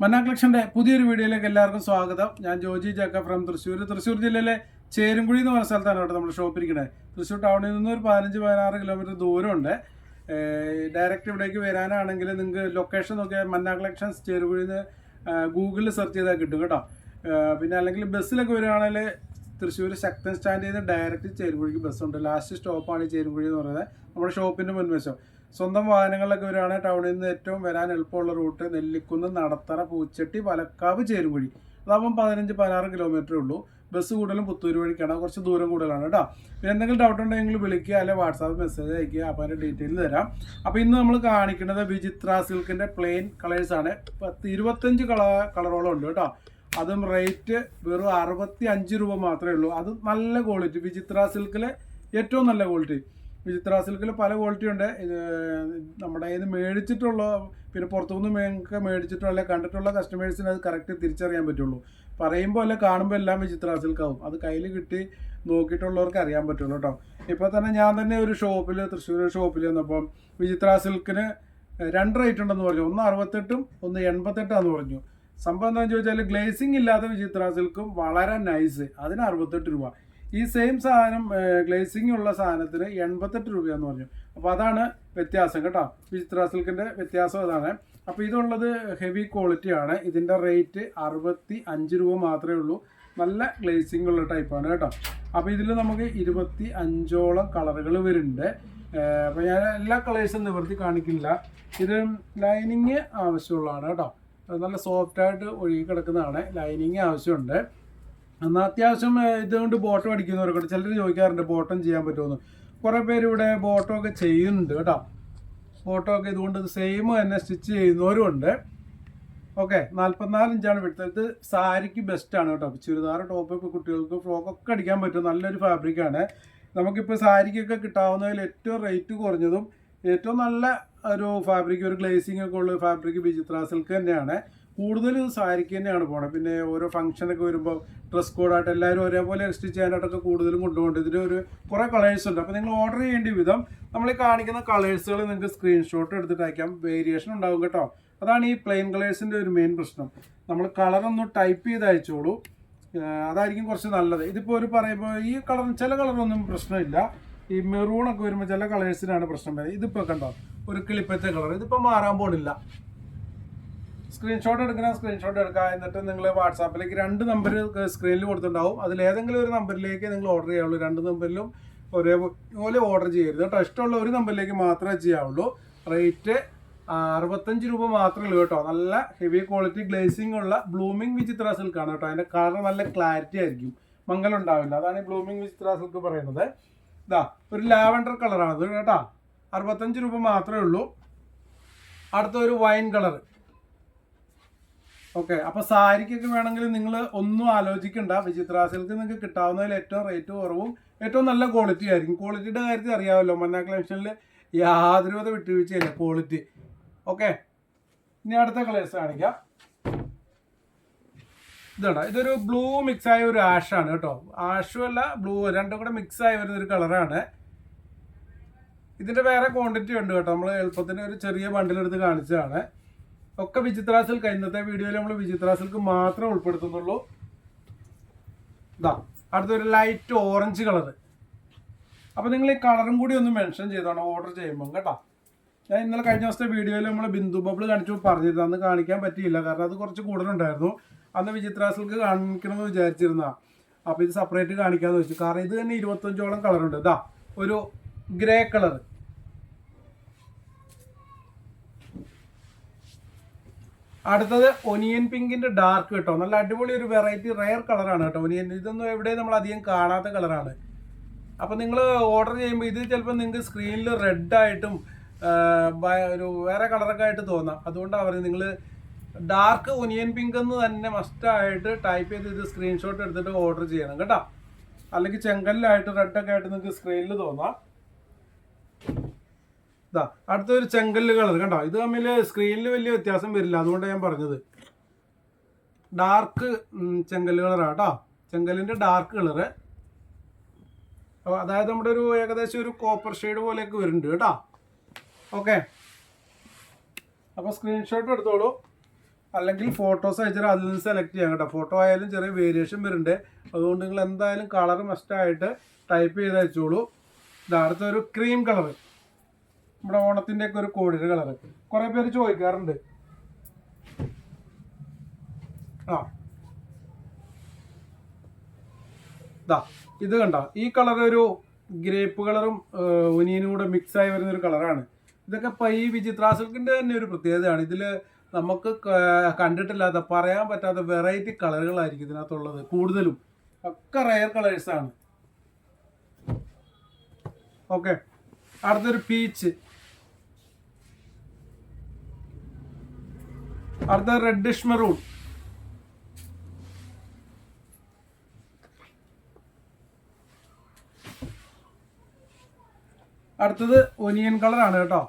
മന്ന കളക്ഷൻ്റെ പുതിയൊരു വീഡിയോയിലേക്ക് എല്ലാവർക്കും സ്വാഗതം. ഞാൻ ജോജി ജാക്ക ഫ്രം തൃശ്ശൂർ ജില്ലയിലെ ചേരുംകുഴി എന്ന് പറഞ്ഞ സ്ഥലത്താണ് ഇവിടെ നമ്മുടെ ഷോപ്പിരിക്കണേ. തൃശ്ശൂർ ടൗണിൽ നിന്ന് ഒരു 15-16 കിലോമീറ്റർ ദൂരമുണ്ട്. ഡയറക്റ്റ് ഇവിടേക്ക് വരാനാണെങ്കിൽ നിങ്ങൾക്ക് ലൊക്കേഷൻ നോക്കിയാൽ മന്ന കളക്ഷൻസ് ചേരുംകുഴിയിൽ നിന്ന് ഗൂഗിളിൽ സെർച്ച് ചെയ്താൽ കിട്ടും കേട്ടോ. പിന്നെ അല്ലെങ്കിൽ ബസ്സിലൊക്കെ വരികയാണെങ്കിൽ തൃശ്ശൂർ ശക്തൻ സ്റ്റാൻഡിൽ നിന്ന് ഡയറക്റ്റ് ചേരുംകുഴിക്ക് ബസ്സുണ്ട്. ലാസ്റ്റ് സ്റ്റോപ്പാണ് ഈ ചേരുംകുഴി എന്ന് പറയുന്നത്, നമ്മുടെ ഷോപ്പിൻ്റെ മുൻവശം. സ്വന്തം വാഹനങ്ങളിലൊക്കെ വരികയാണെങ്കിൽ ടൗണിൽ നിന്ന് ഏറ്റവും വരാൻ എളുപ്പമുള്ള റൂട്ട് നെല്ലിക്കുന്ന്, നടത്തറ, പൂച്ചട്ടി, പലക്കാവ്, ചേരുംകുഴി. അതാകുമ്പം 15-16 കിലോമീറ്ററേ ഉള്ളൂ. ബസ് കൂടുതലും പുത്തൂർ വഴിക്കാണ്, കുറച്ച് ദൂരം കൂടുതലാണ് കേട്ടോ. പിന്നെ എന്തെങ്കിലും ഡൗട്ട് ഉണ്ടെങ്കിൽ വിളിക്കുക, അല്ലെങ്കിൽ വാട്സാപ്പ് മെസ്സേജ് അയക്കുക, അപ്പോൾ അതിൻ്റെ ഡീറ്റെയിൽ തരാം. അപ്പോൾ ഇന്ന് നമ്മൾ കാണിക്കുന്നത് വിചിത്ര സിൽക്കിൻ്റെ പ്ലെയിൻ കളേഴ്സാണ്. 25 കളറോളം ഉണ്ട് കേട്ടോ. അതും റേറ്റ് വെറും 65 രൂപ മാത്രമേ ഉള്ളൂ. അത് നല്ല ക്വാളിറ്റി, വിചിത്ര സിൽക്കിലെ ഏറ്റവും നല്ല ക്വാളിറ്റി. വിചിത്ര സിൽക്കിൽ പല ക്വാളിറ്റി ഉണ്ട്. നമ്മുടെ ഇത് മേടിച്ചിട്ടുള്ള, പിന്നെ പുറത്തുനിന്ന് മേടിച്ചിട്ടുള്ള കണ്ടിട്ടുള്ള കസ്റ്റമേഴ്സിന് അത് കറക്റ്റ് തിരിച്ചറിയാൻ പറ്റുള്ളൂ. പറയുമ്പോൾ അല്ല, കാണുമ്പോൾ എല്ലാം വിചിത്ര സിൽക്കാവും. അത് കയ്യിൽ കിട്ടി നോക്കിയിട്ടുള്ളവർക്ക് അറിയാൻ പറ്റുള്ളൂ കേട്ടോ. ഇപ്പോൾ തന്നെ ഞാൻ തന്നെ ഒരു ഷോപ്പിൽ, തൃശ്ശൂർ ഷോപ്പിൽ വന്നപ്പം വിചിത്ര സിൽക്കിന് 2 റേറ്റ് ഉണ്ടെന്ന് പറഞ്ഞു. ഒന്ന് 68ഉം ഒന്ന് 88 പറഞ്ഞു. സംഭവം എന്താണെന്ന് ചോദിച്ചാൽ, ഗ്ലേസിങ് ഇല്ലാത്ത വിചിത്ര സിൽക്കും വളരെ നൈസ്, അതിന് 68 രൂപ. ഈ സെയിം സാധനം ഗ്ലേസിങ് ഉള്ള സാധനത്തിന് 88 രൂപയെന്ന് പറഞ്ഞു. അപ്പോൾ അതാണ് വ്യത്യാസം കേട്ടോ. വിചിത്ര സിൽക്കിൻ്റെ വ്യത്യാസം അതാണ്. അപ്പോൾ ഇതുള്ളത് ഹെവി ക്വാളിറ്റിയാണ്. ഇതിൻ്റെ റേറ്റ് 65 രൂപ മാത്രമേ ഉള്ളൂ. നല്ല ഗ്ലേസിങ് ഉള്ള ടൈപ്പാണ് കേട്ടോ. അപ്പോൾ ഇതിൽ നമുക്ക് 25ഓളം കളറുകൾ വരുന്നുണ്ട്. അപ്പോൾ ഞാൻ എല്ലാ കളേഴ്സും നിവർത്തി കാണിക്കില്ല. ഇത് ലൈനിങ് ആവശ്യമുള്ളതാണ് കേട്ടോ. നല്ല സോഫ്റ്റായിട്ട് ഒഴുകി കിടക്കുന്നതാണ്. ലൈനിങ് ആവശ്യമുണ്ട്. എന്നാൽ അത്യാവശ്യം ഇതുകൊണ്ട് ബോട്ടം അടിക്കുന്നവരൊക്കെ ചിലർ ചോദിക്കാറുണ്ട് ബോട്ടം ചെയ്യാൻ പറ്റുമെന്ന്. കുറേ പേര് ഇവിടെ ബോട്ടം ഒക്കെ ചെയ്യുന്നുണ്ട് കേട്ടോ. ബോട്ടം ഒക്കെ ഇതുകൊണ്ട് സെയിം തന്നെ സ്റ്റിച്ച് ചെയ്യുന്നവരും ഉണ്ട്. ഓക്കെ, 44 ഇഞ്ചാണ് വിടുത്തത്. ഇത് സാരിക്ക് ബെസ്റ്റാണ് കേട്ടോ. ചുരിദാർ, ടോപ്പ്, ഇപ്പോൾ കുട്ടികൾക്ക് ഫ്രോക്കൊക്കെ അടിക്കാൻ പറ്റും. നല്ലൊരു ഫാബ്രിക്കാണ്. നമുക്കിപ്പോൾ സാരിക്കൊക്കെ കിട്ടാവുന്നതിൽ ഏറ്റവും റേറ്റ് കുറഞ്ഞതും ഏറ്റവും നല്ല ഒരു ഫാബ്രിക്, ഒരു ഗ്ലേസിംഗ് ഒക്കെ ഉള്ള ഫാബ്രിക് വിചിത്ര സിൽക്ക് തന്നെയാണ്. കൂടുതലും സാരിക്ക് തന്നെയാണ് പോകണം. പിന്നെ ഓരോ ഫംഗ്ഷനൊക്കെ വരുമ്പോൾ ഡ്രസ് കോഡായിട്ട് എല്ലാവരും ഒരേപോലെ സ്റ്റിച്ച് ചെയ്യാനായിട്ടൊക്കെ കൂടുതലും കൊണ്ടുപോകുന്നുണ്ട്. ഇതിലൊരു കുറേ കളേഴ്സ് ഉണ്ട്. അപ്പോൾ നിങ്ങൾ ഓർഡർ ചെയ്യേണ്ട വിധം നമ്മൾ ഈ കാണിക്കുന്ന കളേഴ്സുകൾ നിങ്ങൾക്ക് സ്ക്രീൻഷോട്ട് എടുത്തിട്ട് അയക്കാം. വേരിയേഷൻ ഉണ്ടാവും കേട്ടോ. അതാണ് ഈ പ്ലെയിൻ കളേഴ്സിൻ്റെ ഒരു മെയിൻ പ്രശ്നം. നമ്മൾ കളറൊന്ന് ടൈപ്പ് ചെയ്ത് അയച്ചോളൂ, അതായിരിക്കും കുറച്ച് നല്ലത്. ഇതിപ്പോൾ ഒരു പറയുമ്പോൾ ഈ കളർ, ചില കളറൊന്നും പ്രശ്നമില്ല. ഈ മെറൂണൊക്കെ വരുമ്പോൾ ചില കളേഴ്സിനാണ് പ്രശ്നം വരുന്നത്. ഇതിപ്പോൾ കണ്ടോ, ഒരു കിളിപ്പച്ച കളർ, ഇതിപ്പോൾ മാറാൻ പോണില്ല. സ്ക്രീൻഷോട്ട് എടുക്കണം, സ്ക്രീൻഷോട്ട് എടുക്കുക. എന്നിട്ട് നിങ്ങൾ വാട്സാപ്പിലേക്ക് 2 നമ്പർ സ്ക്രീനിൽ കൊടുത്തിട്ടുണ്ടാവും. അതിലേതെങ്കിലും ഒരു നമ്പറിലേക്ക് നിങ്ങൾ ഓർഡർ ചെയ്യാവുള്ളൂ. 2 നമ്പറിലും ഒരേപോലെ ഓർഡർ ചെയ്യരുത് കേട്ടോ. ഇഷ്ടമുള്ള ഒരു നമ്പറിലേക്ക് മാത്രമേ ചെയ്യാവുള്ളൂ. റേറ്റ് 65 രൂപ മാത്രമേ ഉള്ളൂ കേട്ടോ. നല്ല ഹെവി ക്വാളിറ്റി ഗ്ലേസിംഗ് ഉള്ള ബ്ലൂമിംഗ് വിചിത്ര സിൽക്കാണ് കേട്ടോ. അതിൻ്റെ കളർ നല്ല ക്ലാരിറ്റി ആയിരിക്കും, മങ്ങൽ ഉണ്ടാവില്ല. അതാണ് ഈ ബ്ലൂമിംഗ് വിചിത്ര സിൽക്ക് പറയുന്നത്. ഇതാ ഒരു ലാവൻഡർ കളറാണത് കേട്ടോ. 65 രൂപ മാത്രമേ ഉള്ളൂ. അടുത്ത ഒരു വൈൻ കളർ. ഓക്കെ, അപ്പോൾ സാരിക്കൊക്കെ വേണമെങ്കിൽ നിങ്ങൾ ഒന്നും ആലോചിക്കണ്ട. വിചിത്ര സിൽക്ക് നിങ്ങൾക്ക് കിട്ടാവുന്നതിൽ ഏറ്റവും റേറ്റ് കുറവും ഏറ്റവും നല്ല ക്വാളിറ്റി ആയിരിക്കും. ക്വാളിറ്റിയുടെ കാര്യത്തിൽ അറിയാമല്ലോ, മന്ന കളക്ഷനിൽ യാതൊരുവിധ വിട്ടുവീഴ്ചയില്ല, ക്വാളിറ്റി. ഓക്കെ, ഇനി അടുത്ത കളേഴ്സ് കാണിക്കാം. ഇതാണ്, ഇതൊരു ബ്ലൂ മിക്സായ ഒരു ആഷാണ് കേട്ടോ. ആഷും അല്ല ബ്ലൂ, രണ്ടും കൂടെ മിക്സായി വരുന്നൊരു കളറാണ്. ഇതിൻ്റെ വേറെ ക്വാണ്ടിറ്റി ഉണ്ട് കേട്ടോ. നമ്മൾ എളുപ്പത്തിന് ഒരു ചെറിയ ബണ്ടിലെടുത്ത് കാണിച്ചതാണ്. ഒക്കെ വിചിത്ര സിൽക്ക്. ഇന്നത്തെ വീഡിയോയിൽ നമ്മൾ വിചിത്ര സിൽക്ക് മാത്രമേ ഉൾപ്പെടുത്തുന്നുള്ളൂ. ഇതാ അടുത്തൊരു ലൈറ്റ് ഓറഞ്ച് കളർ. അപ്പോൾ നിങ്ങൾ ഈ കളറും കൂടി ഒന്ന് മെൻഷൻ ചെയ്തോണം ഓർഡർ ചെയ്യുമ്പോൾ കേട്ടോ. ഞാൻ ഇന്നലെ കഴിഞ്ഞ ദിവസത്തെ വീഡിയോയിൽ നമ്മൾ ബിന്ദു ബബിൾ കാണിച്ചു പറഞ്ഞിരുന്നു. അന്ന് കാണിക്കാൻ പറ്റിയില്ല, കാരണം അത് കുറച്ച് കൂടുതലുണ്ടായിരുന്നു. അന്ന് വിചിത്ര സിൽക്ക് കാണിക്കണമെന്ന് വിചാരിച്ചിരുന്നതാണ്. അപ്പോൾ ഇത് സെപ്പറേറ്റ് കാണിക്കാമെന്ന് വെച്ചു. കാരണം ഇത് തന്നെ 25ഓളം കളറുണ്ട്. ഇതാ ഒരു ഗ്രേ കളർ. അടുത്തത് ഒനിയൻ പിങ്കിൻ്റെ ഡാർക്ക് കേട്ടോ. നല്ല അടിപൊളി ഒരു വെറൈറ്റി റെയർ കളറാണ് കേട്ടോ ഒനിയൻ. ഇതൊന്നും എവിടെയും നമ്മൾ അധികം കാണാത്ത കളറാണ്. അപ്പോൾ നിങ്ങൾ ഓർഡർ ചെയ്യുമ്പോൾ ഇത് ചിലപ്പോൾ നിങ്ങൾക്ക് സ്ക്രീനിൽ റെഡായിട്ടും ഒരു വേറെ കളറൊക്കെ ആയിട്ട് തോന്നാം. അതുകൊണ്ടാണ് പറയുന്നത് നിങ്ങൾ ഡാർക്ക് ഒനിയൻ പിങ്ക് എന്ന് തന്നെ മസ്റ്റായിട്ട് ടൈപ്പ് ചെയ്ത് ഇത് സ്ക്രീൻഷോട്ട് എടുത്തിട്ട് ഓർഡർ ചെയ്യണം കേട്ടോ. അല്ലെങ്കിൽ ചെങ്കല്ലായിട്ട് റെഡൊക്കെ ആയിട്ട് നിങ്ങൾക്ക് സ്ക്രീനിൽ തോന്നാം. ഇതാ അടുത്തൊരു ചെങ്കല്ല് കളർ കണ്ടോ. ഇത് തമ്മിൽ സ്ക്രീനിൽ വലിയ വ്യത്യാസം വരില്ല, അതുകൊണ്ടാണ് ഞാൻ പറഞ്ഞത്. ഡാർക്ക് ചെങ്കല്ല് കളറാണ് കേട്ടോ. ചെങ്കല്ലിൻ്റെ ഡാർക്ക് കളറ്. അപ്പോൾ അതായത് നമ്മുടെ ഒരു ഏകദേശം ഒരു കോപ്പർ ഷെയ്ഡ് പോലെയൊക്കെ വരുന്നുണ്ട് കേട്ടോ. ഓക്കെ, അപ്പോൾ സ്ക്രീൻഷോട്ട് എടുത്തോളൂ. അല്ലെങ്കിൽ ഫോട്ടോസ് അയച്ചാൽ അതിൽ നിന്ന് സെലക്ട് ചെയ്യാം കേട്ടോ. ഫോട്ടോ ആയാലും ചെറിയ വേരിയേഷൻ വരുന്നുണ്ട്. അതുകൊണ്ട് നിങ്ങൾ എന്തായാലും കളർ മസ്റ്റായിട്ട് ടൈപ്പ് ചെയ്ത് അയച്ചോളൂ. അടുത്തൊരു ക്രീം കളർ, നമ്മുടെ ഓണത്തിൻ്റെ ഒക്കെ ഒരു കോടിയുടെ കളർ കുറേ പേര് ചോദിക്കാറുണ്ട്. ഇത് കണ്ട, ഈ കളർ ഒരു ഗ്രേപ്പ് കളറും ഒനിയനും കൂടെ മിക്സ് ആയി വരുന്ന ഒരു കളറാണ്. ഇതൊക്കെ ഈ വിചിത്ര സിൽക്കിൻ്റെ തന്നെ ഒരു പ്രത്യേകതയാണ്. ഇതിൽ നമുക്ക് കണ്ടിട്ടില്ലാത്ത, പറയാൻ പറ്റാത്ത വെറൈറ്റി കളറുകളായിരിക്കും ഇതിനകത്തുള്ളത്. കൂടുതലും ഒക്കെ റയർ കളേഴ്സാണ്. ഓക്കെ, അടുത്തൊരു പീച്ച്, അടുത്ത റെഡിഷ് മെറൂൺ, അടുത്തത് ഒനിയൻ കളറാണ് കേട്ടോ.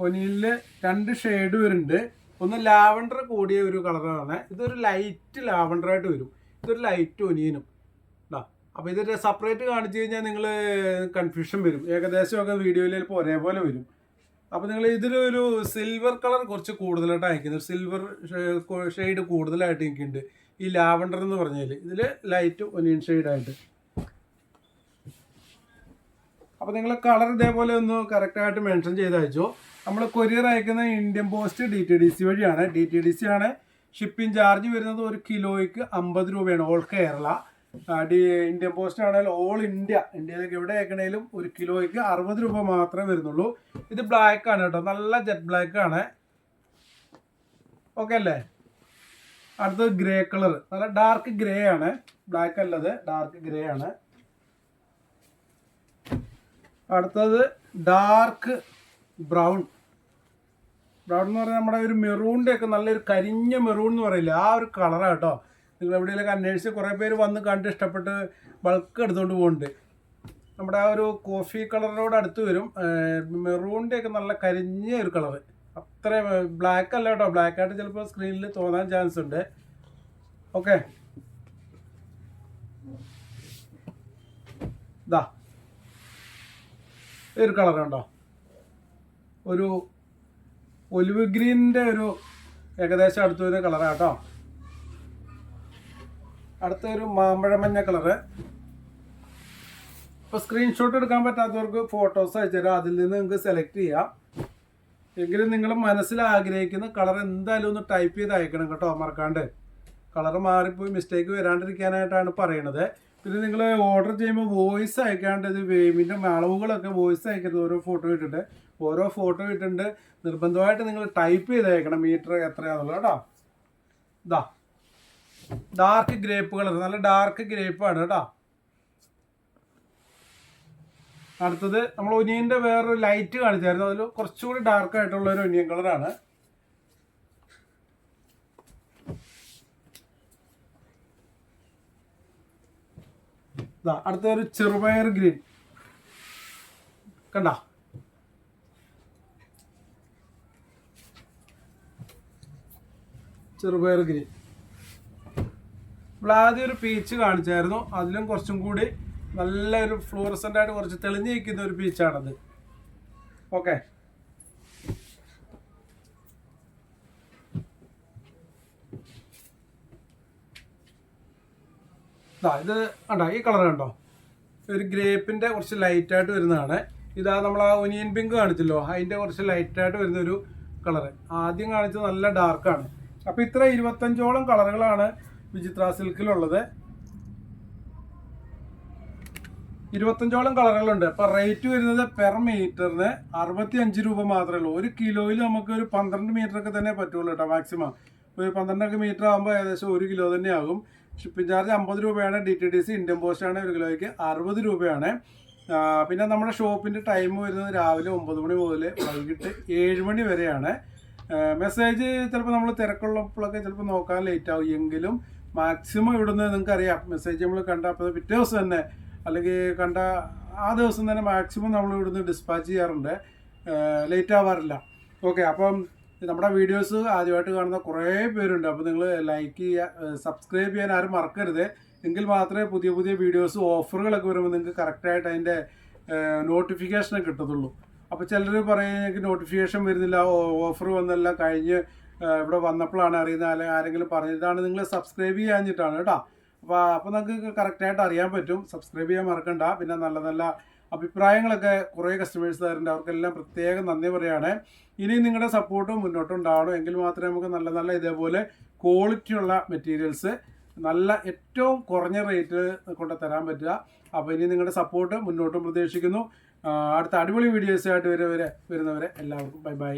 ഒനിയനിൽ 2 ഷെയ്ഡ് വരുന്നുണ്ട്. ഒന്ന് ലാവൻഡർ കൂടിയ ഒരു കളറാണ്, ഇതൊരു ലൈറ്റ് ലാവൻഡറായിട്ട് വരും. ഇതൊരു ലൈറ്റ് ഒനിയനും. അപ്പോൾ ഇതൊരു സെപ്പറേറ്റ് കാണിച്ചു കഴിഞ്ഞാൽ നിങ്ങൾ കൺഫ്യൂഷൻ വരും. ഏകദേശമൊക്കെ വീഡിയോയിൽ ചിലപ്പോൾ ഒരേപോലെ വരും. അപ്പോൾ നിങ്ങൾ ഇതിലൊരു സിൽവർ കളർ കുറച്ച് കൂടുതലായിട്ട് അയക്കുന്നത്, സിൽവർ ഷെയ്ഡ് കൂടുതലായിട്ട് എനിക്കുണ്ട് ഈ ലാവൻഡർ എന്ന് പറഞ്ഞാൽ. ഇതിൽ ലൈറ്റ് ഒനിയൻ ഷെയ്ഡായിട്ട്. അപ്പോൾ നിങ്ങൾ കളർ ഇതേപോലെ ഒന്ന് കറക്റ്റായിട്ട് മെൻഷൻ ചെയ്ത് അയച്ചോ. നമ്മൾ കൊറിയർ അയക്കുന്ന ഇന്ത്യൻ പോസ്റ്റ് DTDC വഴിയാണ്. DTDC ആണ്. ഷിപ്പിംഗ് ചാർജ് വരുന്നത് 1 കിലോയ്ക്ക് 50 രൂപയാണ്. ഓൾ കേരള. ഇന്ത്യൻ പോസ്റ്റ് ആണെങ്കിൽ ഓൾ ഇന്ത്യ, ഇന്ത്യയിലേക്ക് എവിടെ അയക്കണേലും 1 കിലോയ്ക്ക് 60 രൂപ മാത്രമേ വരുന്നുള്ളൂ. ഇത് ബ്ലാക്ക് ആണ് കേട്ടോ, നല്ല ജെറ്റ് ബ്ലാക്ക് ആണ്. ഓക്കെ അല്ലേ? അടുത്തത് ഗ്രേ കളർ, നല്ല ഡാർക്ക് ഗ്രേ ആണ്, ബ്ലാക്ക് അല്ലത്, ഡാർക്ക് ഗ്രേ ആണ്. അടുത്തത് ഡാർക്ക് ബ്രൗൺ. ബ്രൗൺ എന്ന് പറഞ്ഞാൽ നമ്മുടെ ഒരു മെറൂണിൻ്റെ ഒക്കെ നല്ലൊരു കരിഞ്ഞ മെറൂൺ എന്ന് പറയില്ല, ആ ഒരു കളറാണ് കേട്ടോ. നിങ്ങൾ എവിടെയെങ്കിലും അന്വേഷിച്ച് കുറേ പേര് വന്ന് കണ്ട് ഇഷ്ടപ്പെട്ട് ബൾക്ക് എടുത്തുകൊണ്ട് പോകുന്നുണ്ട്. നമ്മുടെ ആ ഒരു കോഫി കളറിനോട് അടുത്ത് വരും. മെറൂണിൻ്റെ ഒക്കെ നല്ല കരിഞ്ഞ ഒരു കളറ്, അത്ര ബ്ലാക്ക് അല്ല കേട്ടോ. ബ്ലാക്ക് ആയിട്ട് ചിലപ്പോൾ സ്ക്രീനിൽ തോന്നാൻ ചാൻസ് ഉണ്ട്. ഓക്കെ, ഇതാ ഒരു കളർ ഉണ്ടോ, ഒരു ഒലിവ് ഗ്രീനിൻ്റെ ഒരു ഏകദേശം അടുത്ത് വരുന്ന കളറാണ് കേട്ടോ. അടുത്തൊരു മാമ്പഴമഞ്ഞ കളറ്. ഇപ്പോൾ സ്ക്രീൻഷോട്ട് എടുക്കാൻ പറ്റാത്തവർക്ക് ഫോട്ടോസ് അയച്ചുതരാം, അതിൽ നിന്ന് നിങ്ങൾക്ക് സെലക്ട് ചെയ്യാം. എങ്കിലും നിങ്ങൾ മനസ്സിൽ ആഗ്രഹിക്കുന്ന കളർ എന്തായാലും ഒന്ന് ടൈപ്പ് ചെയ്ത് അയക്കണം കേട്ടോ, മറക്കാണ്ട്. കളർ മാറിപ്പോയി മിസ്റ്റേക്ക് വരാണ്ടിരിക്കാനായിട്ടാണ് പറയണത്. പിന്നെ നിങ്ങൾ ഓർഡർ ചെയ്യുമ്പോൾ വോയിസ് അയക്കാണ്ട്, ഇത് വേവിൻ്റെ അളവുകളൊക്കെ വോയിസ് അയക്കരുത്. ഓരോ ഫോട്ടോ ഇട്ടിട്ടുണ്ട് നിർബന്ധമായിട്ട് നിങ്ങൾ ടൈപ്പ് ചെയ്ത് അയക്കണം മീറ്റർ എത്രയാണെന്നുള്ളത് കേട്ടോ. ഇതാ ഡാർക്ക് ഗ്രേപ്പ് കളർ, നല്ല ഡാർക്ക് ഗ്രേപ്പാണ് കേട്ടോ. അടുത്തത് നമ്മൾ ഒനിയൻ്റെ വേറൊരു ലൈറ്റ് കാണിച്ചായിരുന്നു, അതിൽ കുറച്ചുകൂടി ഡാർക്ക് ആയിട്ടുള്ള ഒരു ഒനിയൻ കളറാണ്. അടുത്തൊരു ചെറുപയർ ഗ്രീൻ കണ്ട, ചെറുപയർ ഗ്രീൻ. ഇവിടെ ആദ്യം ഒരു പീച്ച് കാണിച്ചായിരുന്നു, അതിലും കുറച്ചും കൂടി നല്ലൊരു ഫ്ലൂറസൻ്റ് ആയിട്ട് കുറച്ച് തെളിഞ്ഞ് നിൽക്കുന്ന ഒരു പീച്ചാണത്. ഓക്കെ, ഇത് കണ്ടോ, ഈ കളർ കണ്ടോ, ഒരു ഗ്രേപ്പിൻ്റെ കുറച്ച് ലൈറ്റായിട്ട് വരുന്നതാണ്. ഇതാ നമ്മൾ ആ ഒനിയൻ പിങ്ക് കാണിച്ചല്ലോ, അതിൻ്റെ കുറച്ച് ലൈറ്റായിട്ട് വരുന്നൊരു കളറ്. ആദ്യം കാണിച്ചത് നല്ല ഡാർക്കാണ്. അപ്പോൾ ഇത്ര 25ഓളം കളറുകളാണ് വിചിത്ര സിൽക്കിലുള്ളത്. 25ഓളം കളറുകളുണ്ട്. അപ്പോൾ റേറ്റ് വരുന്നത് പെർ മീറ്ററിന് 65 രൂപ മാത്രമേ ഉള്ളൂ. 1 കിലോയിൽ നമുക്ക് ഒരു 12 മീറ്ററൊക്കെ തന്നെ പറ്റുള്ളൂ കേട്ടോ, മാക്സിമം. ഒരു 12 മീറ്റർ ആകുമ്പോൾ ഏകദേശം 1 കിലോ തന്നെ ആകും. ഷിപ്പിംഗ് ചാർജ് 50 രൂപയാണ്. DTDC ഇന്ത്യൻ പോസ്റ്റാണ് 1 കിലോയ്ക്ക് 60 രൂപയാണ്. പിന്നെ നമ്മുടെ ഷോപ്പിൻ്റെ ടൈം വരുന്നത് രാവിലെ 9 മണി മുതൽ വൈകിട്ട് 7 മണി വരെയാണ്. മെസ്സേജ് ചിലപ്പോൾ നമ്മൾ തിരക്കുള്ളപ്പോഴൊക്കെ ചിലപ്പോൾ നോക്കാൻ ലേറ്റ് ആവും, എങ്കിലും മാക്സിമം ഇവിടുന്ന് നിങ്ങൾക്കറിയാം മെസ്സേജ് നമ്മൾ കണ്ട അപ്പോൾ പിറ്റേ ദിവസം തന്നെ അല്ലെങ്കിൽ കണ്ട ആ ദിവസം തന്നെ മാക്സിമം നമ്മൾ ഇവിടുന്ന് ഡിസ്പാച്ച് ചെയ്യാറുണ്ട്, ലേറ്റ് ആവാറില്ല. ഓക്കെ, അപ്പം നമ്മുടെ വീഡിയോസ് ആദ്യമായിട്ട് കാണുന്ന കുറേ പേരുണ്ട്. അപ്പോൾ നിങ്ങൾ ലൈക്ക് ചെയ്യുക, സബ്സ്ക്രൈബ് ചെയ്യാൻ ആരും മറക്കരുത്. എങ്കിൽ മാത്രമേ പുതിയ പുതിയ വീഡിയോസ് ഓഫറുകളൊക്കെ വരുമ്പോൾ നിങ്ങൾക്ക് കറക്റ്റായിട്ട് അതിൻ്റെ നോട്ടിഫിക്കേഷൻ കിട്ടത്തുള്ളൂ. അപ്പോൾ ചിലർ പറയും എനിക്ക് നോട്ടിഫിക്കേഷൻ വരുന്നില്ല, ഓഫർ വന്നെല്ലാം കഴിഞ്ഞ് ഇവിടെ വന്നപ്പോഴാണ് അറിയുന്നത്, അല്ലെങ്കിൽ ആരെങ്കിലും പറഞ്ഞിട്ടാണ് നിങ്ങൾ സബ്സ്ക്രൈബ് ചെയ്യാഞ്ഞിട്ടാണ് കേട്ടോ. അപ്പോൾ നിങ്ങൾക്ക് കറക്റ്റായിട്ട് അറിയാൻ പറ്റും. സബ്സ്ക്രൈബ് ചെയ്യാൻ മറക്കണ്ട. പിന്നെ നല്ല നല്ല അഭിപ്രായങ്ങളൊക്കെ കുറേ കസ്റ്റമേഴ്സ് തരുന്നുണ്ട്, അവർക്കെല്ലാം പ്രത്യേകം നന്ദി പറയുകയാണ്. ഇനി നിങ്ങളുടെ സപ്പോർട്ടും മുന്നോട്ടുണ്ടാവണം, എങ്കിൽ മാത്രമേ നമുക്ക് നല്ല നല്ല ഇതേപോലെ ക്വാളിറ്റിയുള്ള മെറ്റീരിയൽസ് നല്ല ഏറ്റവും കുറഞ്ഞ റേറ്റ് കൊണ്ട് തരാൻ പറ്റുക. അപ്പോൾ ഇനി നിങ്ങളുടെ സപ്പോർട്ട് മുന്നോട്ടും പ്രതീക്ഷിക്കുന്നു. അടുത്ത അടിപൊളി വീഡിയോസായിട്ട് വരുന്നവരെ എല്ലാവർക്കും ബൈ ബൈ.